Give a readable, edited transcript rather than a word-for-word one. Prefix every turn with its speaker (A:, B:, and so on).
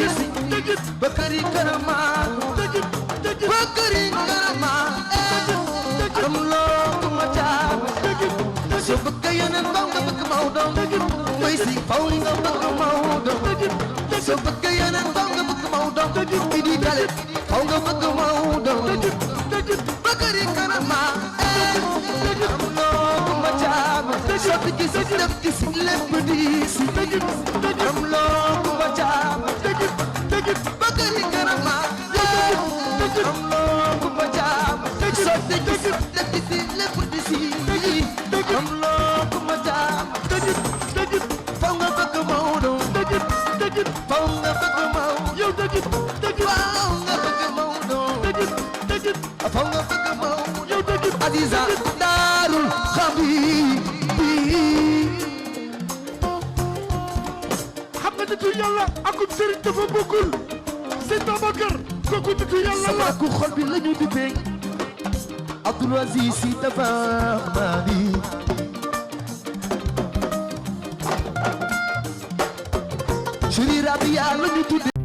A: si Bakari Karama Bakari Karama am loo ma jaam soo bëgg yeneen faw nga bëgg Maodo may si faw nga bëgg Maodo soo bëgg yeneen faw nga bëgg Maodo Idi Dale faw nga bëgg Maodo Bakari Karama am loo ma jaam soo fi gis lépp gis lépp di si am loo ma jaam Bakari Karama am loo ma jaam soo fi gis lépp gis lépp di si am loo ma jaam faw nga bëgg Maodo faw nga bëgg Maodo faw nga bëgg Maodo faw nga bëgg Maodo Aziza Daarul Xabibi
B: xam nga nitu yàlla ak sëriñ dafa bokkul Sëñ Babacar kooku nitu yàlla la
A: ku xol bi lañu di bég Abdoul Aziz Sy Dabakh Mali Chéri Rabia lañu tudde